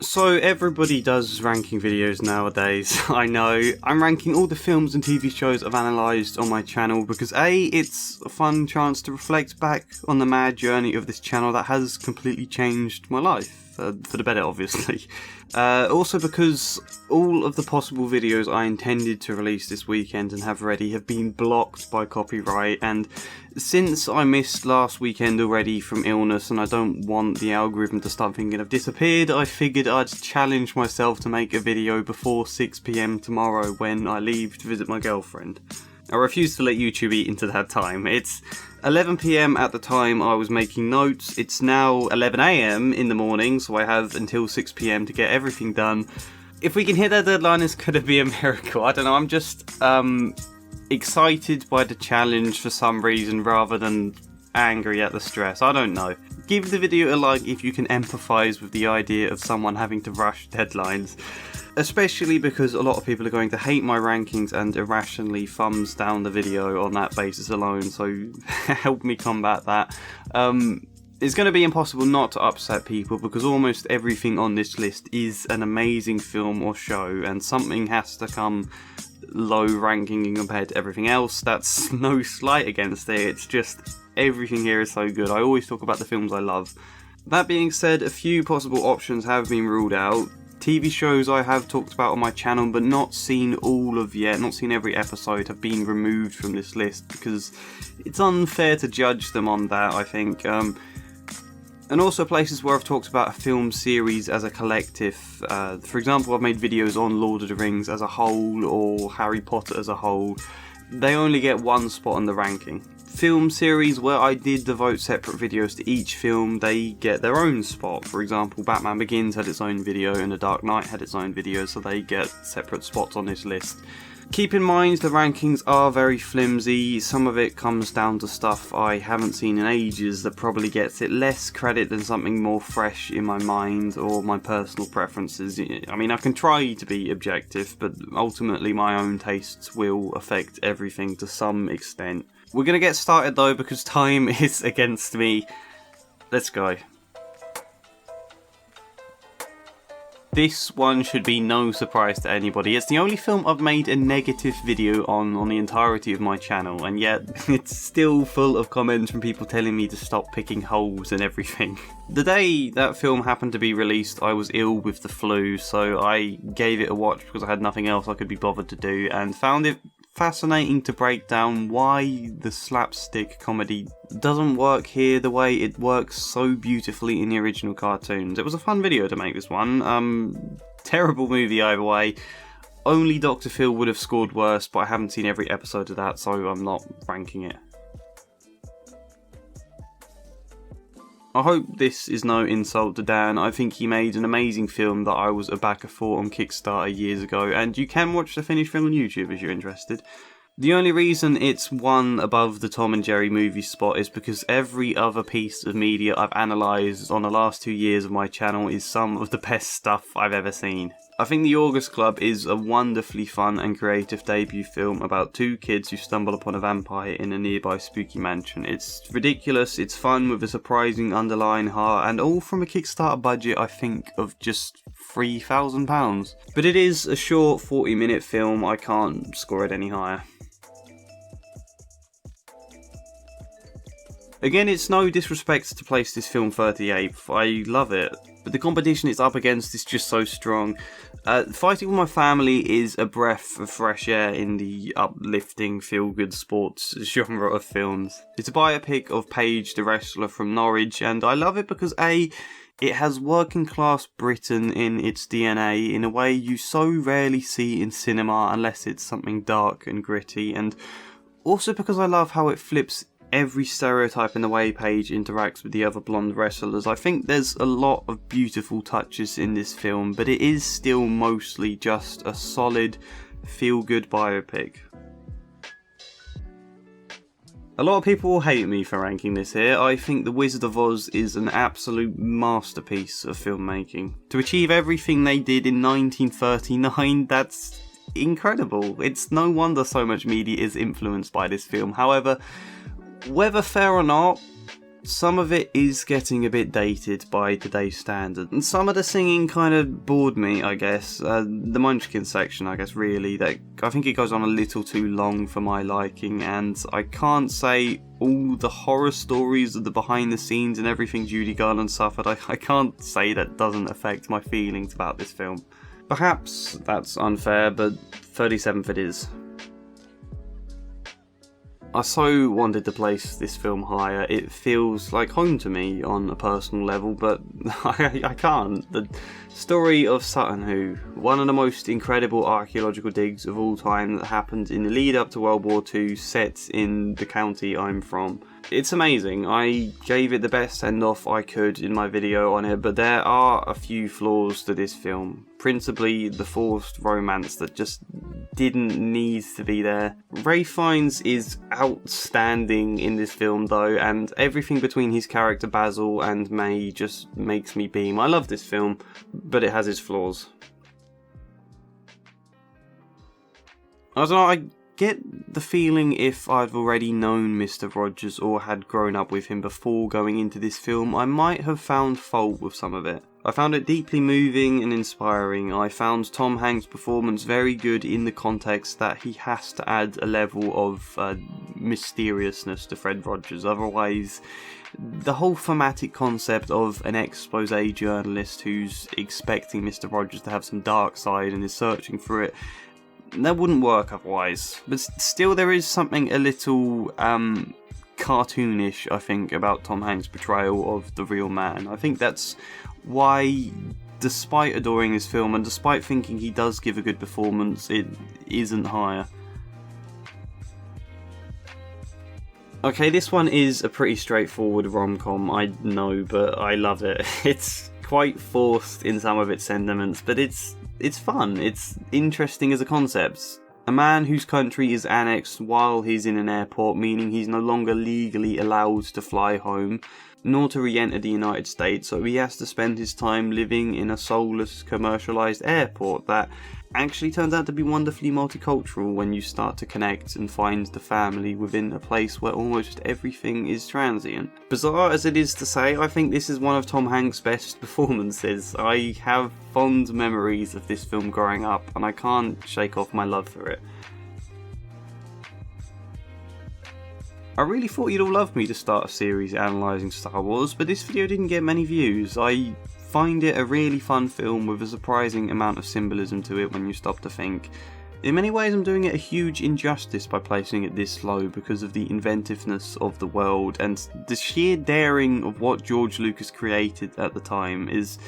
So everybody does ranking videos nowadays, I know. I'm ranking all the films and TV shows I've analysed on my channel because A, it's a fun chance to reflect back on the mad journey of this channel that has completely changed my life. For the better, obviously. Also because all of the possible videos I intended to release this weekend and have ready have been blocked by copyright, and since I missed last weekend already from illness and I don't want the algorithm to start thinking I've disappeared, I figured I'd challenge myself to make a video before 6 PM tomorrow when I leave to visit my girlfriend. I refuse to let YouTube eat into that time. It's 11 PM at the time I was making notes. It's now 11 AM in the morning, so I have until 6 PM to get everything done. If we can hit that deadline, it's going to be a miracle. I don't know, I'm just excited by the challenge for some reason rather than angry at the stress. I don't know. Give the video a like if you can empathise with the idea of someone having to rush deadlines. Especially because a lot of people are going to hate my rankings and irrationally thumbs down the video on that basis alone, so help me combat that. It's going to be impossible not to upset people because almost everything on this list is an amazing film or show, and something has to come low ranking compared to everything else. That's no slight against it, it's just everything here is so good. I always talk about the films I love. That being said, a few possible options have been ruled out. TV shows I have talked about on my channel but not seen all of yet, not seen every episode, have been removed from this list because it's unfair to judge them on that, I think. And also places where I've talked about a film series as a collective. For example, I've made videos on Lord of the Rings as a whole or Harry Potter as a whole. They only get one spot on the ranking. Film series where I did devote separate videos to each film, they get their own spot. For example, Batman Begins had its own video and The Dark Knight had its own video, so they get separate spots on this list. Keep in mind the rankings are very flimsy. Some of it comes down to stuff I haven't seen in ages that probably gets it less credit than something more fresh in my mind or my personal preferences. I mean, I can try to be objective, but ultimately my own tastes will affect everything to some extent. We're going to get started though because time is against me. Let's go. This one should be no surprise to anybody. It's the only film I've made a negative video on the entirety of my channel, and yet it's still full of comments from people telling me to stop picking holes and everything. The day that film happened to be released, I was ill with the flu, so I gave it a watch because I had nothing else I could be bothered to do, and found it fascinating to break down why the slapstick comedy doesn't work here the way it works so beautifully in the original cartoons. It was a fun video to make, this one. Terrible movie either way. Only Dr. Phil would have scored worse, but I haven't seen every episode of that, so I'm not ranking it. I hope this is no insult to Dan. I think he made an amazing film that I was a backer for on Kickstarter years ago, and you can watch the finished film on YouTube if you're interested. The only reason it's one above the Tom and Jerry movie spot is because every other piece of media I've analysed on the last 2 years of my channel is some of the best stuff I've ever seen. I think The August Club is a wonderfully fun and creative debut film about two kids who stumble upon a vampire in a nearby spooky mansion. It's ridiculous, it's fun with a surprising underlying heart, and all from a Kickstarter budget I think of just £3,000. But it is a short 40-minute film, I can't score it any higher. Again, it's no disrespect to place this film 38th, I love it, but the competition it's up against is just so strong. Fighting with My Family is a breath of fresh air in the uplifting, feel-good sports genre of films. It's a biopic of Paige, the wrestler from Norwich, and I love it because A, it has working class Britain in its DNA in a way you so rarely see in cinema unless it's something dark and gritty, and also because I love how it flips every stereotype in the way Paige interacts with the other blonde wrestlers. I think there's a lot of beautiful touches in this film, but it is still mostly just a solid, feel-good biopic. A lot of people will hate me for ranking this here. I think The Wizard of Oz is an absolute masterpiece of filmmaking. To achieve everything they did in 1939, that's incredible. It's no wonder so much media is influenced by this film. However, whether fair or not, Some of it is getting a bit dated by today's standard, and some of the singing kind of bored me, I guess. The Munchkin section, I guess, really, I think it goes on a little too long for my liking, and I can't say all the horror stories of the behind the scenes and everything Judy Garland suffered, I can't say that doesn't affect my feelings about this film. Perhaps that's unfair, but 37th it is. I so wanted to place this film higher. It feels like home to me on a personal level, but I can't. The story of Sutton Hoo, one of the most incredible archaeological digs of all time that happened in the lead up to World War II, set in the county I'm from. It's amazing. I gave it the best send-off I could in my video on it, but there are a few flaws to this film. Principally the forced romance that just didn't need to be there. Ralph Fiennes is outstanding in this film though, and everything between his character Basil and May just makes me beam. I love this film, but it has its flaws. I don't know, I get the feeling if I'd already known Mr. Rogers or had grown up with him before going into this film, I might have found fault with some of it. I found it deeply moving and inspiring. I found Tom Hanks' performance very good in the context that he has to add a level of mysteriousness to Fred Rogers. Otherwise, the whole thematic concept of an expose journalist who's expecting Mr. Rogers to have some dark side and is searching for it, that wouldn't work otherwise. But still, there is something a little cartoonish, I think, about Tom Hanks' portrayal of the real man. I think that's why, despite adoring this film and despite thinking he does give a good performance, it isn't higher. Okay, this one is a pretty straightforward rom-com, I know, but I love it. It's quite forced in some of its sentiments, but it's fun. It's interesting as a concept. A man whose country is annexed while he's in an airport, meaning he's no longer legally allowed to fly home, nor to re-enter the United States, so he has to spend his time living in a soulless, commercialised airport that actually turns out to be wonderfully multicultural when you start to connect and find the family within a place where almost everything is transient. Bizarre as it is to say, I think this is one of Tom Hanks' best performances. I have fond memories of this film growing up, and I can't shake off my love for it. I really thought you'd all love me to start a series analysing Star Wars, but this video didn't get many views. I find it a really fun film with a surprising amount of symbolism to it when you stop to think. In many ways I'm doing it a huge injustice by placing it this low because of the inventiveness of the world, and the sheer daring of what George Lucas created at the time is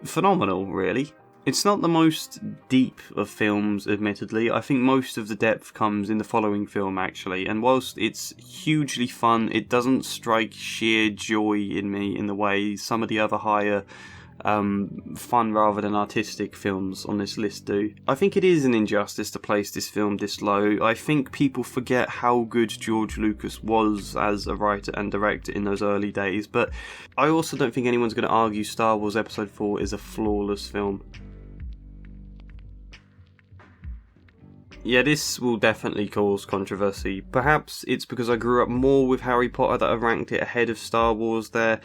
phenomenal, really. It's not the most deep of films, admittedly. I think most of the depth comes in the following film, actually, and whilst it's hugely fun, it doesn't strike sheer joy in me in the way some of the other higher fun rather than artistic films on this list do. I think it is an injustice to place this film this low. I think people forget how good George Lucas was as a writer and director in those early days, but I also don't think anyone's going to argue Star Wars Episode 4 is a flawless film. Yeah, this will definitely cause controversy. Perhaps it's because I grew up more with Harry Potter that I've ranked it ahead of Star Wars there.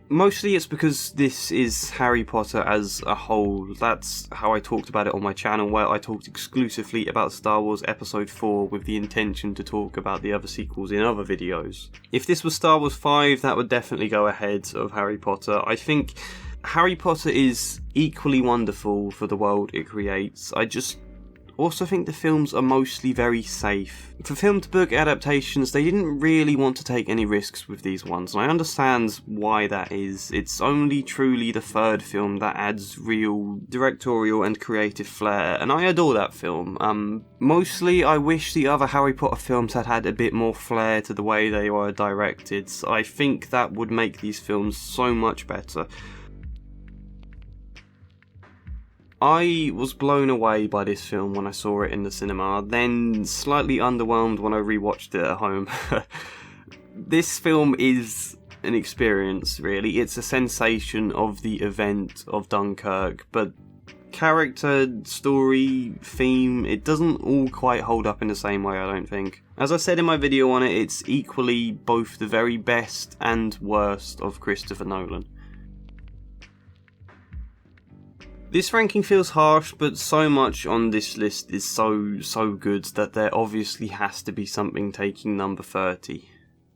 Mostly it's because this is Harry Potter as a whole. That's how I talked about it on my channel, where I talked exclusively about Star Wars Episode 4 with the intention to talk about the other sequels in other videos. If this was Star Wars 5, that would definitely go ahead of Harry Potter. I think Harry Potter is equally wonderful for the world it creates. I just also think the films are mostly very safe. For film-to-book adaptations, they didn't really want to take any risks with these ones, and I understand why that is. It's only truly the third film that adds real directorial and creative flair, and I adore that film. Mostly, I wish the other Harry Potter films had had a bit more flair to the way they were directed. I think that would make these films so much better. I was blown away by this film when I saw it in the cinema, then slightly underwhelmed when I rewatched it at home. This film is an experience, really. It's a sensation of the event of Dunkirk, but character, story, theme, it doesn't all quite hold up in the same way, I don't think. As I said in my video on it, it's equally both the very best and worst of Christopher Nolan. This ranking feels harsh, but so much on this list is so good that there obviously has to be something taking number 30.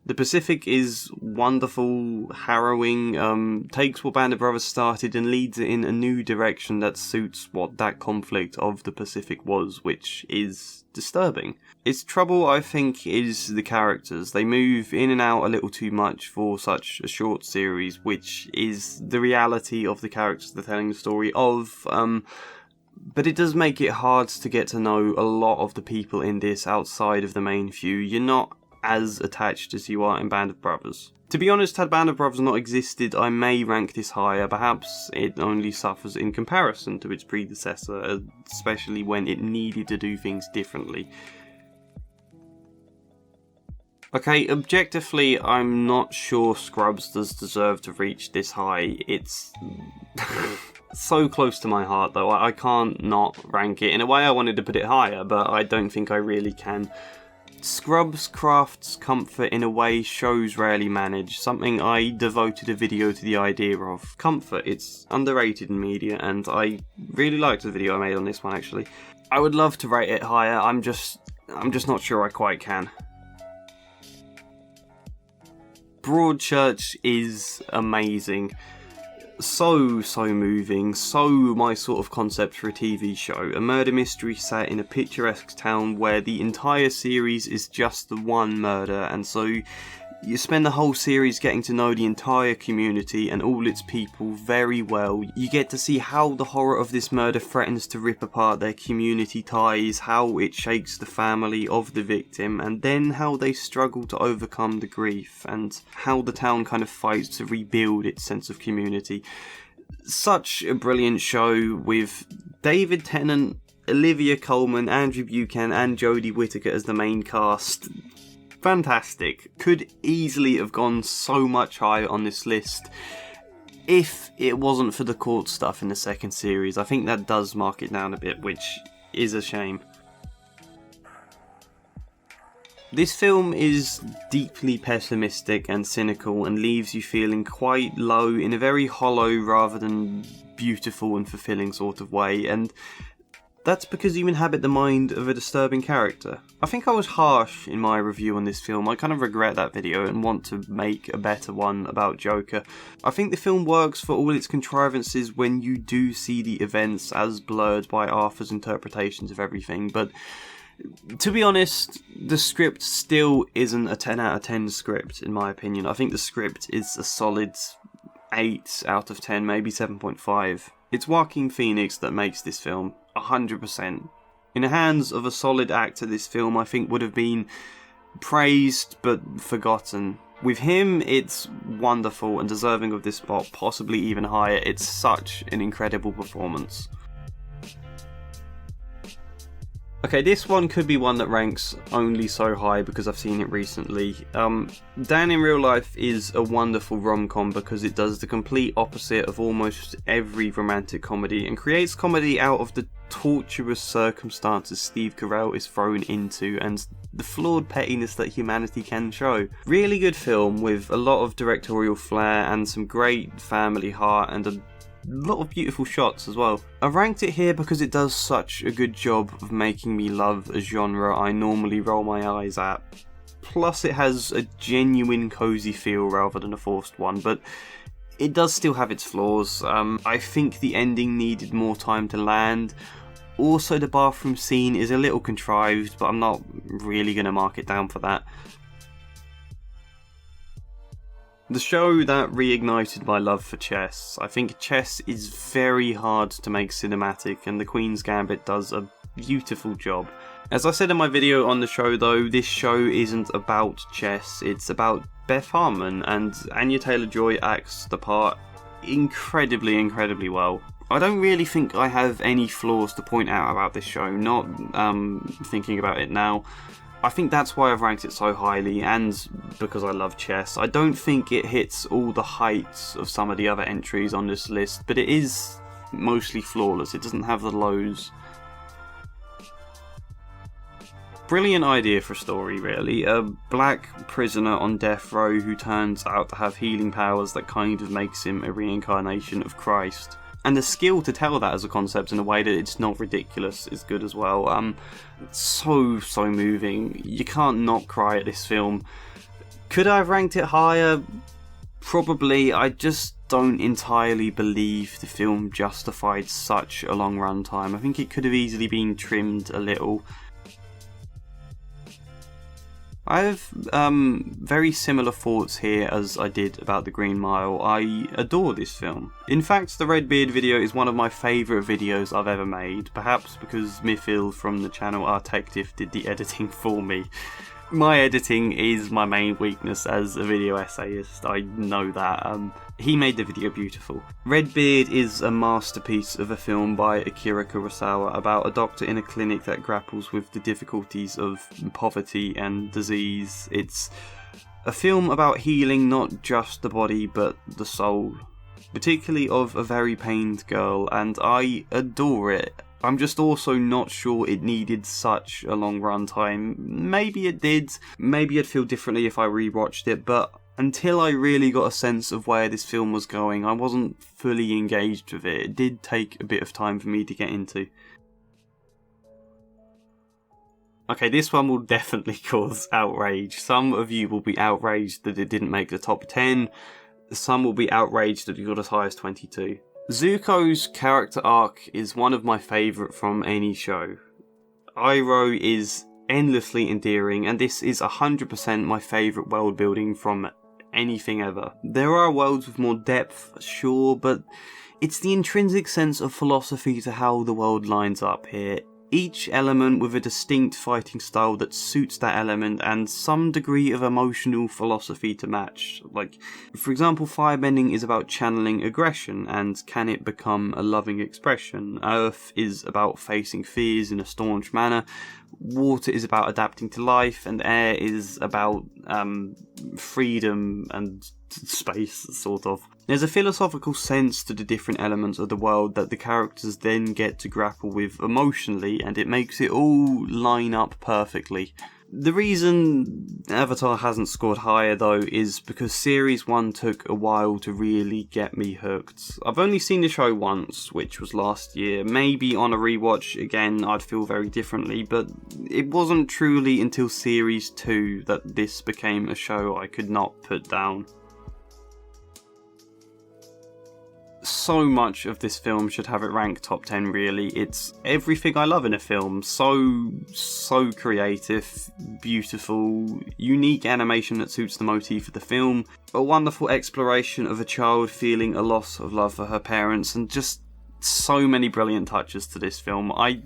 The Pacific is wonderful, harrowing, takes what Band of Brothers started and leads it in a new direction that suits what that conflict of the Pacific was, which is disturbing. Its trouble, I think, is the characters. They move in and out a little too much for such a short series, which is the reality of the characters they're telling the story of, but it does make it hard to get to know a lot of the people in this outside of the main few. You're not as attached as you are in Band of Brothers. To be honest, had Band of Brothers not existed, I may rank this higher. Perhaps it only suffers in comparison to its predecessor, especially when it needed to do things differently. Okay, objectively, I'm not sure Scrubs does deserve to reach this high. It's so close to my heart, though. I can't not rank it. In a way, I wanted to put it higher, but I don't think I really can. Scrubs crafts comfort in a way shows rarely manage, something I devoted a video to the idea of. Comfort, it's underrated in media, and I really liked the video I made on this one actually. I would love to rate it higher, I'm just not sure I quite can. Broadchurch is amazing. So moving, so my sort of concept for a TV show. A murder mystery set in a picturesque town where the entire series is just the one murder, and so you spend the whole series getting to know the entire community and all its people very well. You get to see how the horror of this murder threatens to rip apart their community ties, how it shakes the family of the victim, and then how they struggle to overcome the grief, and how the town kind of fights to rebuild its sense of community. Such a brilliant show with David Tennant, Olivia Colman, Andrew Buchan and Jodie Whittaker as the main cast. Fantastic. Could easily have gone so much higher on this list if it wasn't for the court stuff in the second series. I think that does mark it down a bit, which is a shame. This film is deeply pessimistic and cynical and leaves you feeling quite low in a very hollow rather than beautiful and fulfilling sort of way, and that's because you inhabit the mind of a disturbing character. I think I was harsh in my review on this film. I kind of regret that video and want to make a better one about Joker. I think the film works for all its contrivances when you do see the events as blurred by Arthur's interpretations of everything, but to be honest, the script still isn't a 10 out of 10 script in my opinion. I think the script is a solid 8 out of 10, maybe 7.5. It's Joaquin Phoenix that makes this film, 100%. In the hands of a solid actor, this film I think would have been praised but forgotten. With him, it's wonderful and deserving of this spot, possibly even higher. It's such an incredible performance. Okay, this one could be one that ranks only so high because I've seen it recently. Dan in Real Life is a wonderful rom-com because it does the complete opposite of almost every romantic comedy and creates comedy out of the torturous circumstances Steve Carell is thrown into and the flawed pettiness that humanity can show. Really good film with a lot of directorial flair and some great family heart and a lot of beautiful shots as well. I ranked it here because it does such a good job of making me love a genre I normally roll my eyes at. Plus it has a genuine cozy feel rather than a forced one, but it does still have its flaws. I think the ending needed more time to land. Also the bathroom scene is a little contrived, but I'm not really going to mark it down for that. The show that reignited my love for chess. I think chess is very hard to make cinematic and the Queen's Gambit does a beautiful job. As I said in my video on the show though, this show isn't about chess, it's about Beth Harmon, and Anya Taylor-Joy acts the part incredibly well. I don't really think I have any flaws to point out about this show, not thinking about it now. I think that's why I've ranked it so highly, and because I love chess. I don't think it hits all the heights of some of the other entries on this list, but it is mostly flawless. It doesn't have the lows. Brilliant idea for a story, really. A black prisoner on death row who turns out to have healing powers that kind of makes him a reincarnation of Christ. And the skill to tell that as a concept in a way that it's not ridiculous is good as well. So moving. You can't not cry at this film. Could I have ranked it higher? Probably. I just don't entirely believe the film justified such a long runtime. I think it could have easily been trimmed a little. I have very similar thoughts here as I did about The Green Mile. I adore this film. In fact, the Redbeard video is one of my favourite videos I've ever made, perhaps because Mifil from the channel Artective did the editing for me. My editing is my main weakness as a video essayist, I know that. He made the video beautiful. Redbeard is a masterpiece of a film by Akira Kurosawa about a doctor in a clinic that grapples with the difficulties of poverty and disease. It's a film about healing not just the body but the soul, particularly of a very pained girl, and I adore it. I'm just also not sure it needed such a long runtime. Maybe it did, maybe I'd feel differently if I rewatched it, but until I really got a sense of where this film was going, I wasn't fully engaged with it. It did take a bit of time for me to get into. Okay, this one will definitely cause outrage. Some of you will be outraged that it didn't make the top 10. Some will be outraged that it got as high as 22. Zuko's character arc is one of my favourite from any show. Iroh is endlessly endearing, and this is 100% my favourite world building from anything ever. There are worlds with more depth, sure, but it's the intrinsic sense of philosophy to how the world lines up here. Each element with a distinct fighting style that suits that element and some degree of emotional philosophy to match. Like, for example, firebending is about channeling aggression and can it become a loving expression. Urth is about facing fears in a staunch manner. Water is about adapting to life, and air is about freedom and space, sort of. There's a philosophical sense to the different elements of the world that the characters then get to grapple with emotionally, and it makes it all line up perfectly. The reason Avatar hasn't scored higher though is because Series 1 took a while to really get me hooked. I've only seen the show once, which was last year. Maybe on a rewatch again I'd feel very differently, but it wasn't truly until Series 2 that this became a show I could not put down. So much of this film should have it ranked top 10 really. It's everything I love in a film. So creative, beautiful, unique animation that suits the motif of the film, a wonderful exploration of a child feeling a loss of love for her parents, and just so many brilliant touches to this film. I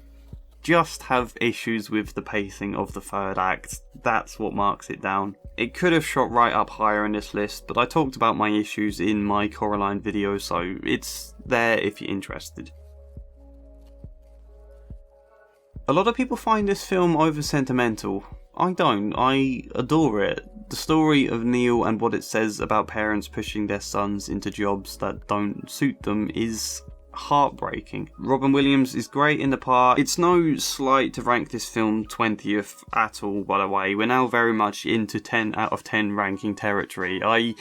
just have issues with the pacing of the third act. That's what marks it down. It could have shot right up higher in this list, but I talked about my issues in my Coraline video, so it's there if you're interested. A lot of people find this film over sentimental. I don't. I adore it. The story of Neil and what it says about parents pushing their sons into jobs that don't suit them is heartbreaking. Robin Williams is great in the part. It's no slight to rank this film 20th at all, by the way. We're now very much into 10 out of 10 ranking territory. I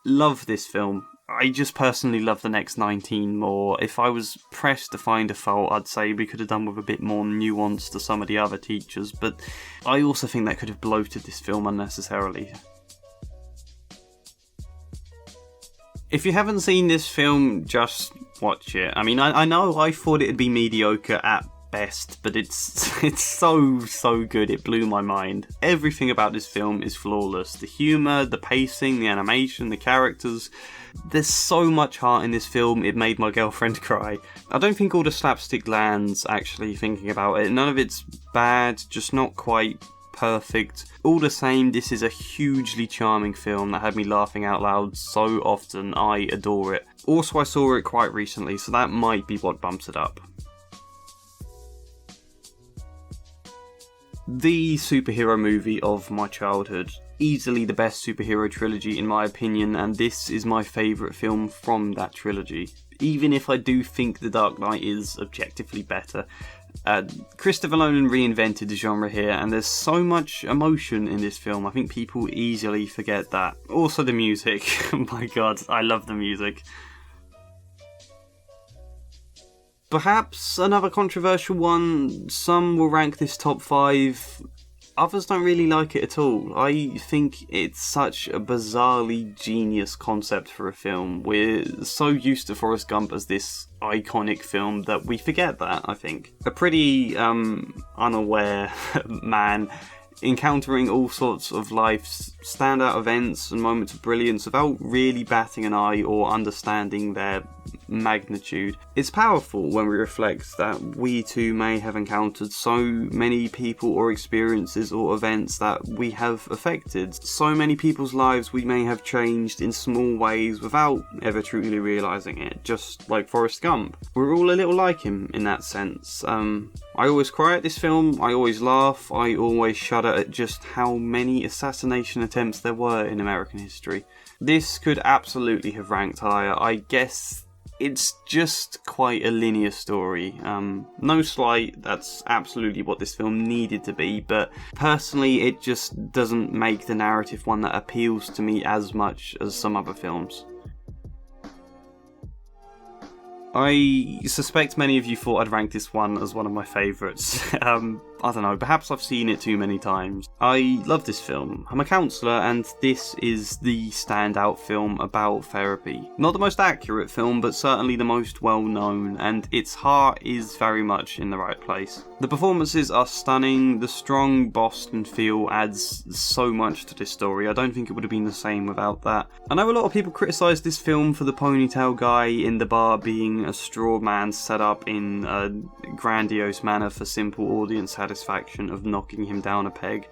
love this film. I just personally love the next 19 more. If I was pressed to find a fault, I'd say we could have done with a bit more nuance to some of the other teachers, but I also think that could have bloated this film unnecessarily. If you haven't seen this film, just watch it. I mean, I know I thought it'd be mediocre at best, but it's so good, it blew my mind. Everything about this film is flawless. The humour, the pacing, the animation, the characters. There's so much heart in this film, it made my girlfriend cry. I don't think all the slapstick lands, actually, thinking about it. None of it's bad, just not quite perfect. All the same, this is a hugely charming film that had me laughing out loud so often. I adore it. Also, I saw it quite recently, so that might be what bumps it up. The superhero movie of my childhood. Easily the best superhero trilogy in my opinion, and this is my favourite film from that trilogy. even if I do think The Dark Knight is objectively better. Christopher Nolan reinvented the genre here, and there's so much emotion in this film. I think people easily forget that. Also the music. My god, I love the music. Perhaps another controversial one. Some will rank this top 5. Others don't really like it at all. I think it's such a bizarrely genius concept for a film. We're so used to Forrest Gump as this iconic film that we forget that, I think. A pretty unaware man encountering all sorts of life's standout events and moments of brilliance without really batting an eye or understanding their magnitude. It's powerful when we reflect that we too may have encountered so many people or experiences or events that we have affected. So many people's lives we may have changed in small ways without ever truly realising it, just like Forrest Gump. We're all a little like him in that sense. I always cry at this film, I always laugh, I always shudder at just how many assassination attempts there were in American history. This could absolutely have ranked higher. I guess it's just quite a linear story. No slight, that's absolutely what this film needed to be, but personally it just doesn't make the narrative one that appeals to me as much as some other films. I suspect many of you thought I'd rank this one as one of my favourites. I don't know, perhaps I've seen it too many times. I love this film. I'm a counsellor and this is the standout film about therapy. Not the most accurate film, but certainly the most well known, and its heart is very much in the right place. The performances are stunning, the strong Boston feel adds so much to this story. I don't think it would have been the same without that. I know a lot of people criticise this film for the ponytail guy in the bar being a straw man set up in a grandiose manner for simple audience satisfaction of knocking him down a peg.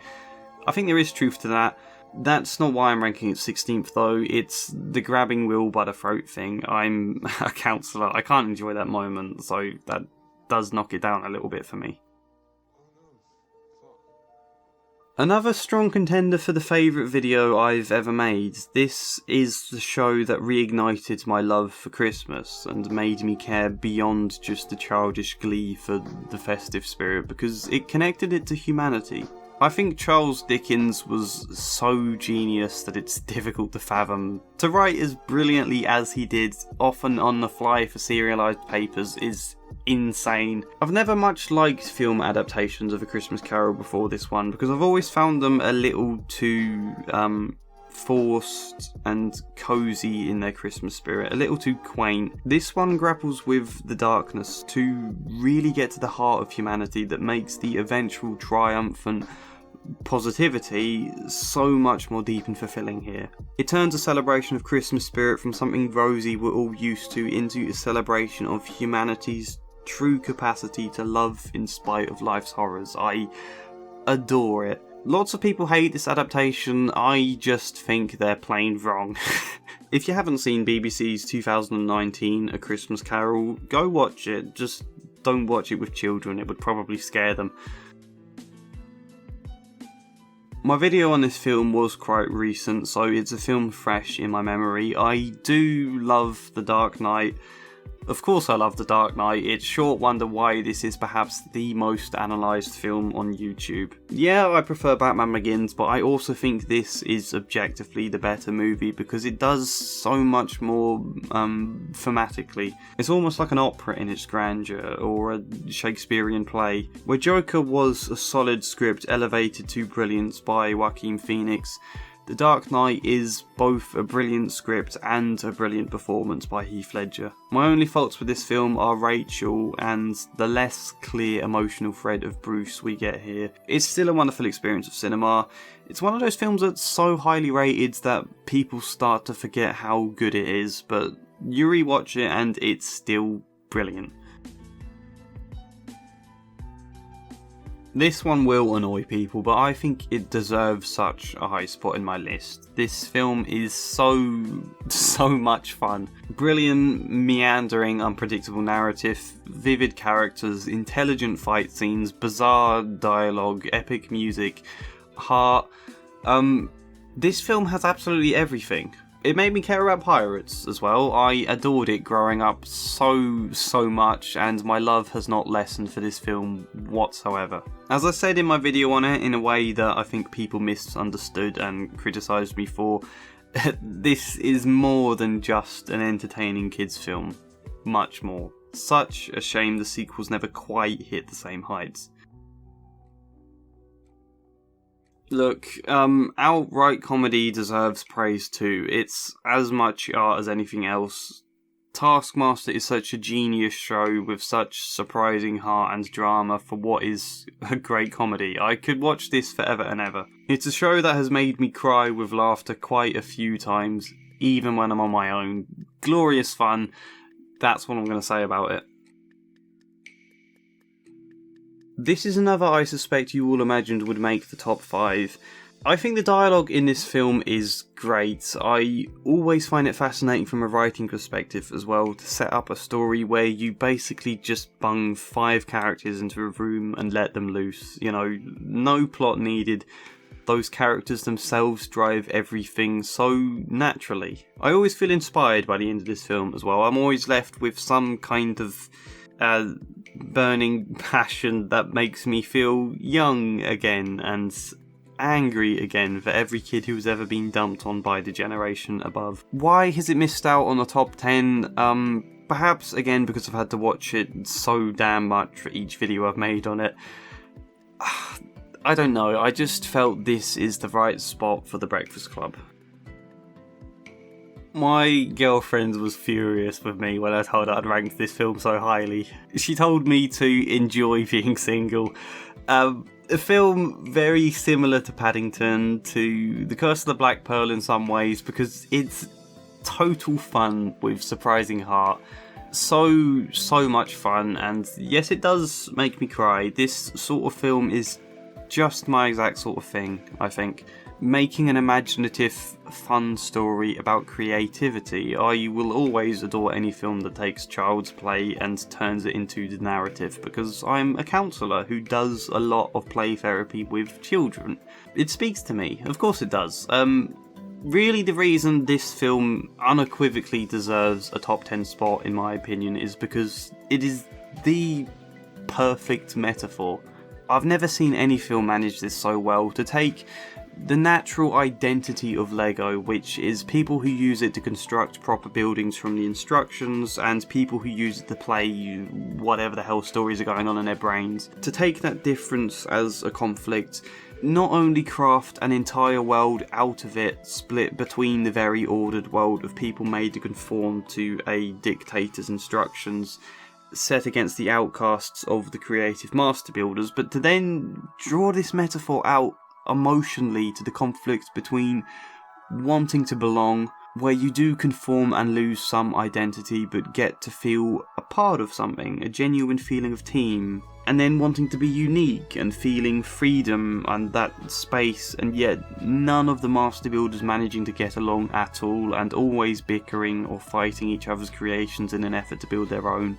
I think there is truth to that. That's not why I'm ranking it 16th though, it's the grabbing Will by the throat thing. I'm a counsellor, I can't enjoy that moment, so that does knock it down a little bit for me. Another strong contender for the favourite video I've ever made. This is the show that reignited my love for Christmas and made me care beyond just the childish glee for the festive spirit because it connected it to humanity. I think Charles Dickens was so genius that it's difficult to fathom. To write as brilliantly as he did, often on the fly for serialised papers, is insane. I've never much liked film adaptations of A Christmas Carol before this one because I've always found them a little too forced and cosy in their Christmas spirit, a little too quaint. This one grapples with the darkness to really get to the heart of humanity that makes the eventual triumphant positivity so much more deep and fulfilling here. It turns a celebration of Christmas spirit from something rosy we're all used to into a celebration of humanity's true capacity to love in spite of life's horrors. I adore it. Lots of people hate this adaptation, I just think they're plain wrong. If you haven't seen BBC's 2019 A Christmas Carol, go watch it, just don't watch it with children, it would probably scare them. My video on this film was quite recent, so it's a film fresh in my memory. I do love The Dark Knight. Of course I love The Dark Knight, it's short wonder why this is perhaps the most analysed film on YouTube. Yeah, I prefer Batman Begins, but I also think this is objectively the better movie because it does so much more thematically. It's almost like an opera in its grandeur, or a Shakespearean play. Where Joker was a solid script elevated to brilliance by Joaquin Phoenix, The Dark Knight is both a brilliant script and a brilliant performance by Heath Ledger. My only faults with this film are Rachel and the less clear emotional thread of Bruce we get here. It's still a wonderful experience of cinema. It's one of those films that's so highly rated that people start to forget how good it is, but you rewatch it and it's still brilliant. This one will annoy people, but I think it deserves such a high spot in my list. This film is so much fun. Brilliant, meandering, unpredictable narrative, vivid characters, intelligent fight scenes, bizarre dialogue, epic music, heart. This film has absolutely everything. It made me care about pirates as well. I adored it growing up so much, and my love has not lessened for this film whatsoever. As I said in my video on it, in a way that I think people misunderstood and criticised me for, this is more than just an entertaining kids film. Much more. Such a shame the sequels never quite hit the same heights. Look, outright comedy deserves praise too. It's as much art as anything else. Taskmaster is such a genius show with such surprising heart and drama for what is a great comedy. I could watch this forever and ever. It's a show that has made me cry with laughter quite a few times, even when I'm on my own. Glorious fun. That's what I'm going to say about it. This is another I suspect you all imagined would make the top 5. I think the dialogue in this film is great. I always find it fascinating from a writing perspective as well, to set up a story where you basically just bung 5 characters into a room and let them loose. You know, no plot needed. Those characters themselves drive everything so naturally. I always feel inspired by the end of this film as well. I'm always left with some kind of burning passion that makes me feel young again and angry again for every kid who's ever been dumped on by the generation above. Why has it missed out on the top 10? Perhaps again because I've had to watch it so damn much for each video I've made on it. I don't know, I just felt this is the right spot for The Breakfast Club. My girlfriend was furious with me when I told her I'd ranked this film so highly. She told me to enjoy being single. A film very similar to Paddington, to The Curse of the Black Pearl in some ways, because it's total fun with surprising heart. So much fun, and yes, it does make me cry. This sort of film is just my exact sort of thing, I think. Making an imaginative, fun story about creativity. I will always adore any film that takes child's play and turns it into the narrative, because I'm a counsellor who does a lot of play therapy with children. It speaks to me, of course it does. Really the reason this film unequivocally deserves a top 10 spot in my opinion is because it is the perfect metaphor. I've never seen any film manage this so well, to take the natural identity of Lego, which is people who use it to construct proper buildings from the instructions, and people who use it to play whatever the hell stories are going on in their brains. To take that difference as a conflict, not only craft an entire world out of it, split between the very ordered world of people made to conform to a dictator's instructions, set against the outcasts of the creative master builders, but to then draw this metaphor out emotionally to the conflict between wanting to belong, where you do conform and lose some identity but get to feel a part of something, a genuine feeling of team, and then wanting to be unique and feeling freedom and that space, and yet none of the master builders managing to get along at all and always bickering or fighting each other's creations in an effort to build their own.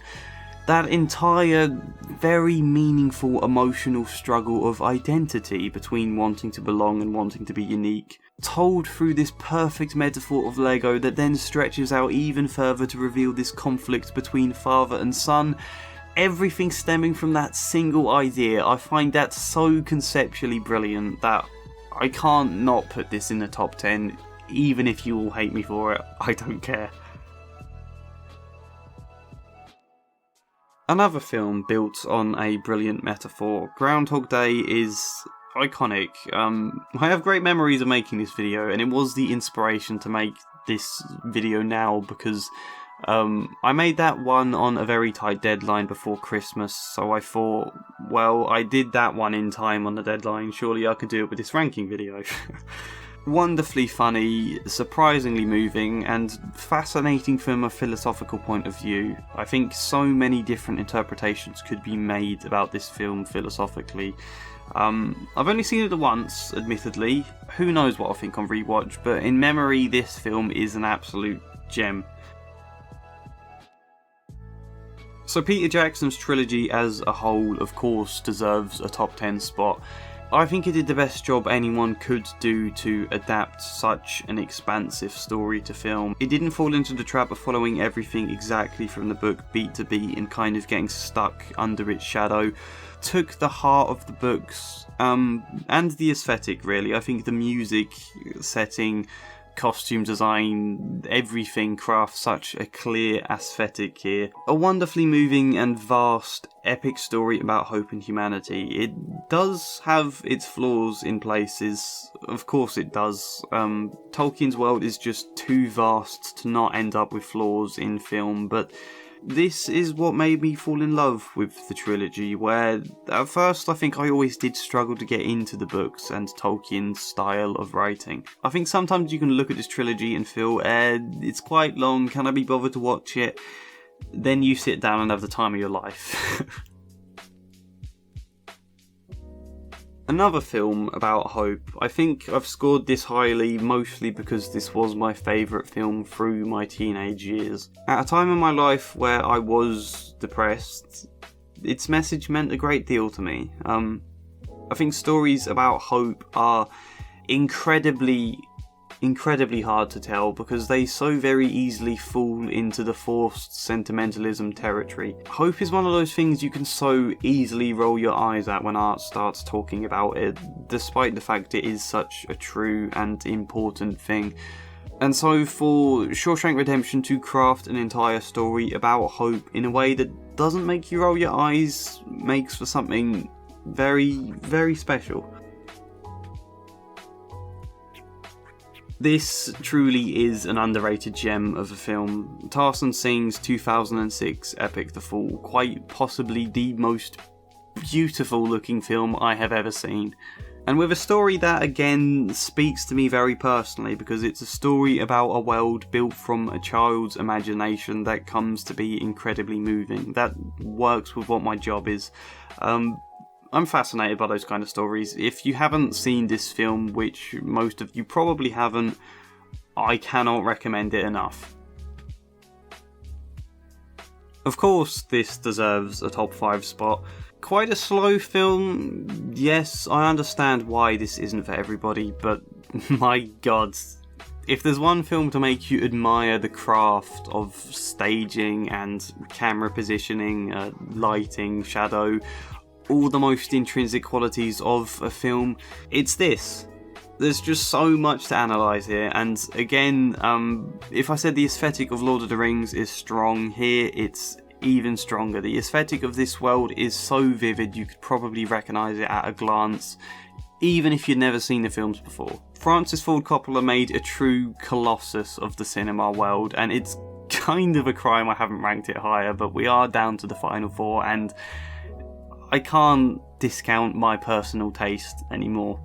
That entire, very meaningful emotional struggle of identity between wanting to belong and wanting to be unique, told through this perfect metaphor of Lego that then stretches out even further to reveal this conflict between father and son. Everything stemming from that single idea. I find that so conceptually brilliant that I can't not put this in the top 10, even if you all hate me for it. I don't care. Another film built on a brilliant metaphor. Groundhog Day is iconic. I have great memories of making this video, and it was the inspiration to make this video now, because I made that one on a very tight deadline before Christmas, so I thought, well, I did that one in time on the deadline, surely I could do it with this ranking video. Wonderfully funny, surprisingly moving, and fascinating from a philosophical point of view. I think so many different interpretations could be made about this film philosophically. I've only seen it once, admittedly. Who knows what I think on rewatch, but in memory this film is an absolute gem. So Peter Jackson's trilogy as a whole, of course, deserves a top 10 spot. I think it did the best job anyone could do to adapt such an expansive story to film. It didn't fall into the trap of following everything exactly from the book beat to beat and kind of getting stuck under its shadow. Took the heart of the books and the aesthetic, really. I think the music, setting, costume design, everything crafts such a clear aesthetic here. A wonderfully moving and vast, epic story about hope and humanity. It does have its flaws in places, of course it does. Tolkien's world is just too vast to not end up with flaws in film, but this is what made me fall in love with the trilogy, where at first I think I always did struggle to get into the books and Tolkien's style of writing. I think sometimes you can look at this trilogy and feel, it's quite long, can I be bothered to watch it? Then you sit down and have the time of your life. Another film about hope. I think I've scored this highly mostly because this was my favourite film through my teenage years. At a time in my life where I was depressed, its message meant a great deal to me. I think stories about hope are incredibly hard to tell because they so very easily fall into the forced sentimentalism territory. Hope is one of those things you can so easily roll your eyes at when art starts talking about it, despite the fact it is such a true and important thing. And so for Shawshank Redemption to craft an entire story about hope in a way that doesn't make you roll your eyes makes for something very, very special. This truly is an underrated gem of a film. Tarsem Singh's 2006 epic The Fall, quite possibly the most beautiful looking film I have ever seen. And with a story that again speaks to me very personally, because it's a story about a world built from a child's imagination that comes to be incredibly moving. That works with what my job is. I'm fascinated by those kind of stories. If you haven't seen this film, which most of you probably haven't, I cannot recommend it enough. Of course, this deserves a top 5 spot. Quite a slow film. Yes, I understand why this isn't for everybody, but my god, if there's one film to make you admire the craft of staging and camera positioning, lighting, shadow, all the most intrinsic qualities of a film, it's this. There's just so much to analyse here, and again, if I said the aesthetic of Lord of the Rings is strong, here it's even stronger. The aesthetic of this world is so vivid you could probably recognise it at a glance, even if you'd never seen the films before. Francis Ford Coppola made a true colossus of the cinema world, and it's kind of a crime I haven't ranked it higher, but we are down to the final 4, and I can't discount my personal taste anymore.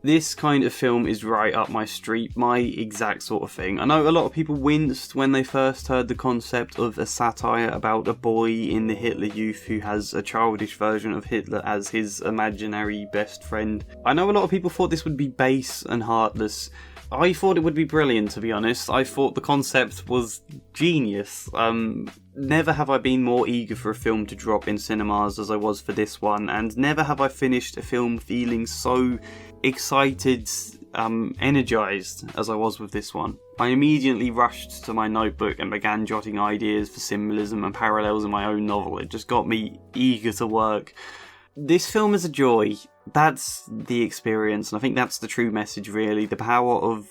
This kind of film is right up my street, my exact sort of thing. I know a lot of people winced when they first heard the concept of a satire about a boy in the Hitler Youth who has a childish version of Hitler as his imaginary best friend. I know a lot of people thought this would be base and heartless. I thought it would be brilliant, to be honest. I thought the concept was genius. Never have I been more eager for a film to drop in cinemas as I was for this one, and never have I finished a film feeling so excited, energised as I was with this one. I immediately rushed to my notebook and began jotting ideas for symbolism and parallels in my own novel. It just got me eager to work. This film is a joy. That's the experience, and I think that's the true message, really. The power of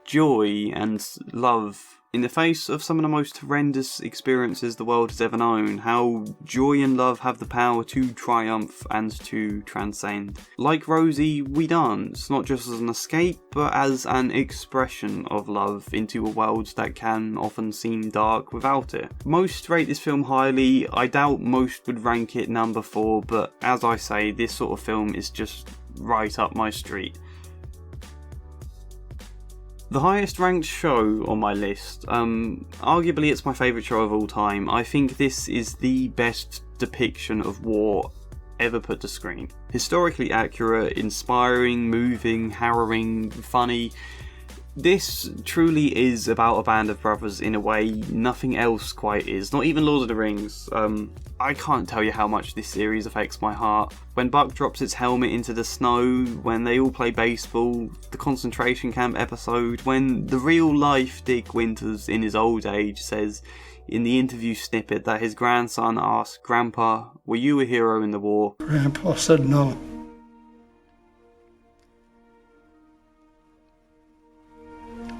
joy and love in the face of some of the most horrendous experiences the world has ever known. How joy and love have the power to triumph and to transcend. Like Rosie, we dance, not just as an escape, but as an expression of love into a world that can often seem dark without it. Most rate this film highly. I doubt most would rank it number 4, but as I say, this sort of film is just right up my street. The highest ranked show on my list, arguably it's my favourite show of all time. I think this is the best depiction of war ever put to screen. Historically accurate, inspiring, moving, harrowing, funny. This truly is about a band of brothers in a way nothing else quite is, not even Lord of the Rings. I can't tell you how much this series affects my heart. When Buck drops its helmet into the snow, when they all play baseball, the concentration camp episode, when the real life Dick Winters in his old age says in the interview snippet that his grandson asked, "Grandpa, were you a hero in the war?" Grandpa said no.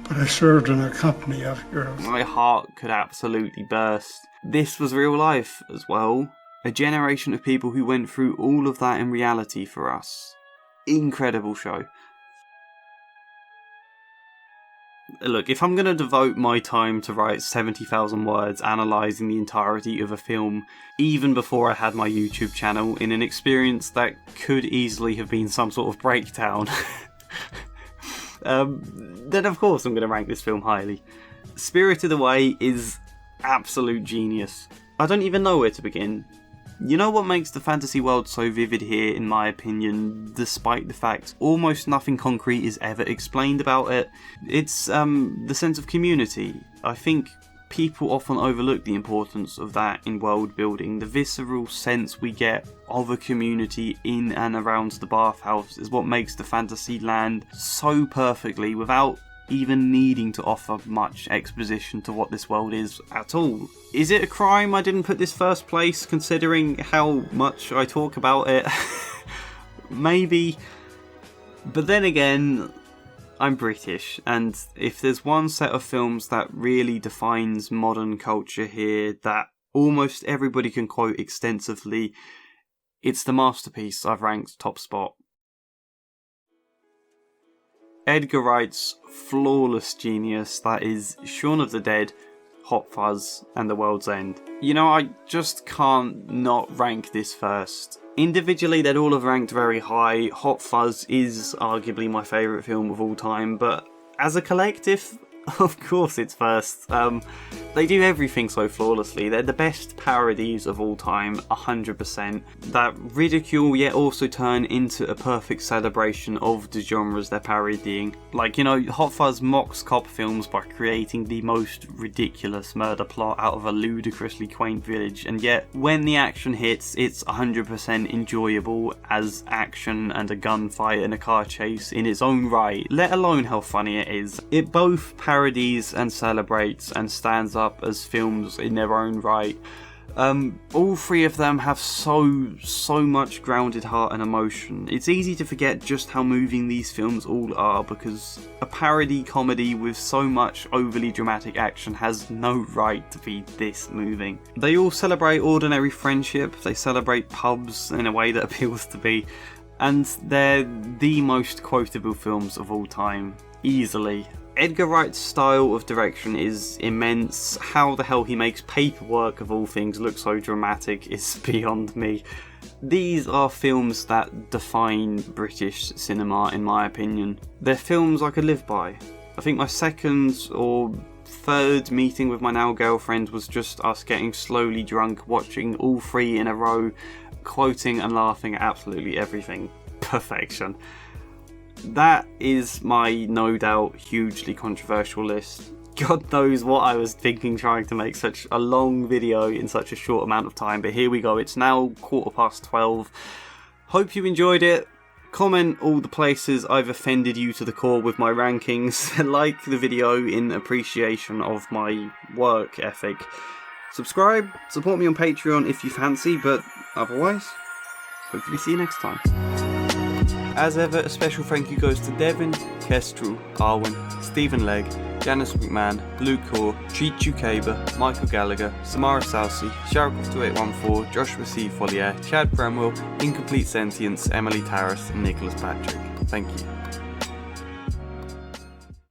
But I served in a company of heroes. My heart could absolutely burst. This was real life as well. A generation of people who went through all of that in reality for us. Incredible show. Look, if I'm going to devote my time to write 70,000 words analysing the entirety of a film, even before I had my YouTube channel, in an experience that could easily have been some sort of breakdown, then of course I'm going to rank this film highly. Spirited Away is absolute genius. I don't even know where to begin. You know what makes the fantasy world so vivid here, in my opinion, despite the fact almost nothing concrete is ever explained about it? It's the sense of community. I think people often overlook the importance of that in world building. The visceral sense we get of a community in and around the bathhouse is what makes the fantasy land so perfectly without even needing to offer much exposition to what this world is at all. Is it a crime I didn't put this first place, considering how much I talk about it? Maybe. But then again, I'm British, and if there's one set of films that really defines modern culture here that almost everybody can quote extensively, it's the masterpiece I've ranked top spot. Edgar Wright's flawless genius that is Shaun of the Dead, Hot Fuzz, and The World's End. You know, I just can't not rank this first. Individually, they'd all have ranked very high. Hot Fuzz is arguably my favourite film of all time, but as a collective, of course it's first. They do everything so flawlessly. They're the best parodies of all time, 100%. That ridicule yet also turn into a perfect celebration of the genres they're parodying. Like, you know, Hot Fuzz mocks cop films by creating the most ridiculous murder plot out of a ludicrously quaint village, and yet when the action hits, it's 100% enjoyable as action and a gunfight and a car chase in its own right, let alone how funny it is. It both parodies and celebrates and stands up as films in their own right. All three of them have so much grounded heart and emotion. It's easy to forget just how moving these films all are, because a parody comedy with so much overly dramatic action has no right to be this moving. They all celebrate ordinary friendship, they celebrate pubs in a way that appeals to me, and they're the most quotable films of all time, easily. Edgar Wright's style of direction is immense. How the hell he makes Paperwork of all things look so dramatic is beyond me. These are films that define British cinema, in my opinion. They're films I could live by. I think my second or third meeting with my now girlfriend was just us getting slowly drunk, watching all three in a row, quoting and laughing at absolutely everything. Perfection. That is my no doubt hugely controversial list. God knows what I was thinking trying to make such a long video in such a short amount of time, but here we go. It's now 12:15. Hope you enjoyed it. Comment all the places I've offended you to the core with my rankings. Like the video in appreciation of my work ethic. Subscribe, support me on Patreon if you fancy, but otherwise, hopefully see you next time. As ever, a special thank you goes to Devin, Kestrel, Arwen, Stephen Legg, Janice McMahon, Blue Core, Chichu Kaber, Michael Gallagher, Samara Salsi, Sharikoff2814, Joshua C. Follier, Chad Bramwell, Incomplete Sentience, Emily Tarras, and Nicholas Patrick. Thank you.